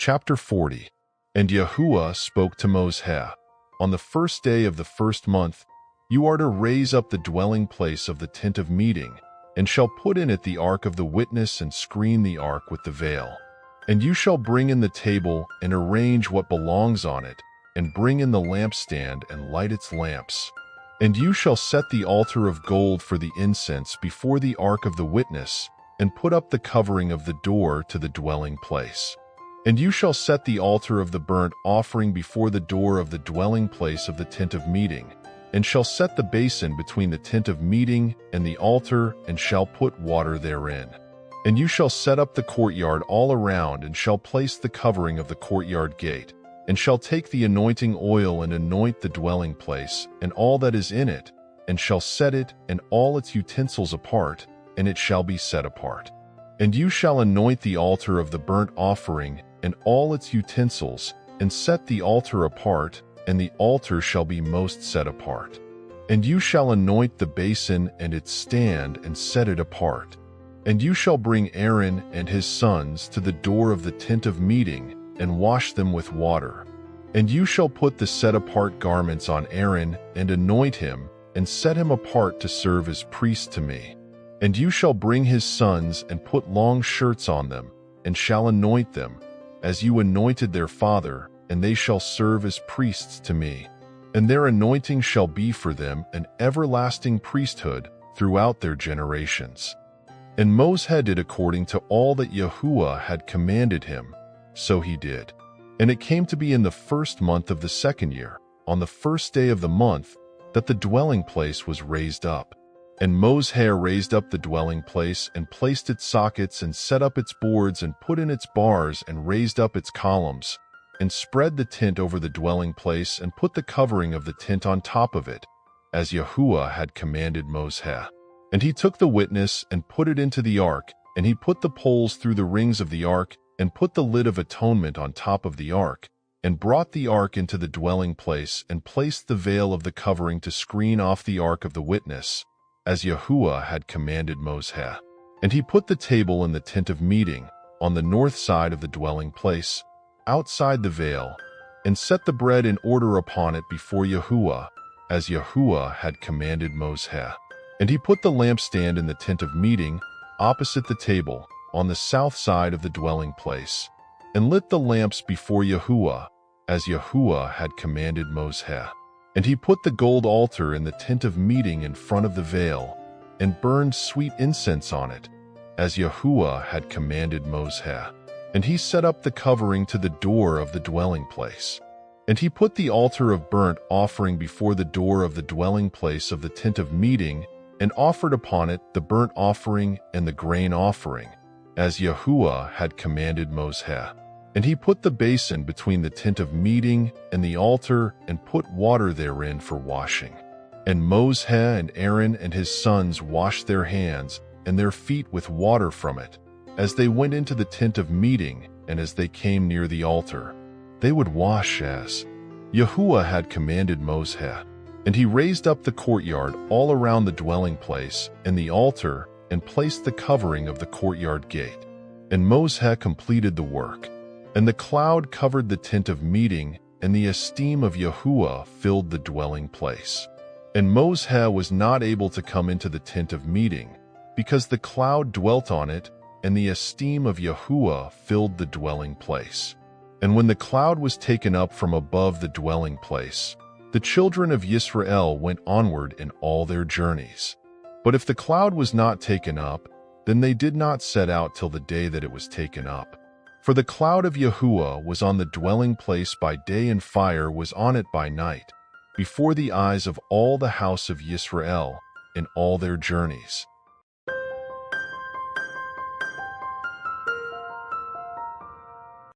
Chapter 40. And Yahuah spoke to Moses, on the first day of the first month, you are to raise up the dwelling place of the tent of meeting, and shall put in it the ark of the witness and screen the ark with the veil. And you shall bring in the table and arrange what belongs on it, and bring in the lampstand and light its lamps. And you shall set the altar of gold for the incense before the ark of the witness, and put up the covering of the door to the dwelling place. And you shall set the altar of the burnt offering before the door of the dwelling place of the tent of meeting, and shall set the basin between the tent of meeting and the altar, and shall put water therein. And you shall set up the courtyard all around, and shall place the covering of the courtyard gate, and shall take the anointing oil and anoint the dwelling place, and all that is in it, and shall set it and all its utensils apart, and it shall be set apart. And you shall anoint the altar of the burnt offering, and all its utensils, and set the altar apart, and the altar shall be most set apart. And you shall anoint the basin and its stand, and set it apart. And you shall bring Aaron and his sons to the door of the tent of meeting, and wash them with water. And you shall put the set-apart garments on Aaron, and anoint him, and set him apart to serve as priest to me. And you shall bring his sons, and put long shirts on them, and shall anoint them, as you anointed their father, and they shall serve as priests to me. And their anointing shall be for them an everlasting priesthood throughout their generations. And Moses did according to all that Yahuah had commanded him, so he did. And it came to be in the first month of the second year, on the first day of the month, that the dwelling place was raised up. And Moses raised up the dwelling place, and placed its sockets, and set up its boards, and put in its bars, and raised up its columns, and spread the tent over the dwelling place, and put the covering of the tent on top of it, as Yahuah had commanded Moses. And he took the witness, and put it into the ark, and he put the poles through the rings of the ark, and put the lid of atonement on top of the ark, and brought the ark into the dwelling place, and placed the veil of the covering to screen off the ark of the witness, as Yahuah had commanded Moses. And he put the table in the tent of meeting, on the north side of the dwelling place, outside the veil, and set the bread in order upon it before Yahuah, as Yahuah had commanded Moses. And he put the lampstand in the tent of meeting, opposite the table, on the south side of the dwelling place, and lit the lamps before Yahuah, as Yahuah had commanded Moses. And he put the gold altar in the tent of meeting in front of the veil, and burned sweet incense on it, as Yahuah had commanded Moses. And he set up the covering to the door of the dwelling place. And he put the altar of burnt offering before the door of the dwelling place of the tent of meeting, and offered upon it the burnt offering and the grain offering, as Yahuah had commanded Moses. And he put the basin between the tent of meeting and the altar, and put water therein for washing. And Moses and Aaron and his sons washed their hands and their feet with water from it, as they went into the tent of meeting, and as they came near the altar. They would wash as Yahuah had commanded Moses. And he raised up the courtyard all around the dwelling place and the altar, and placed the covering of the courtyard gate. And Moses completed the work. And the cloud covered the tent of meeting, and the esteem of Yahuah filled the dwelling place. And Moses was not able to come into the tent of meeting, because the cloud dwelt on it, and the esteem of Yahuah filled the dwelling place. And when the cloud was taken up from above the dwelling place, the children of Israel went onward in all their journeys. But if the cloud was not taken up, then they did not set out till the day that it was taken up. For the cloud of Yahuah was on the dwelling place by day, and fire was on it by night, before the eyes of all the house of Israel in all their journeys.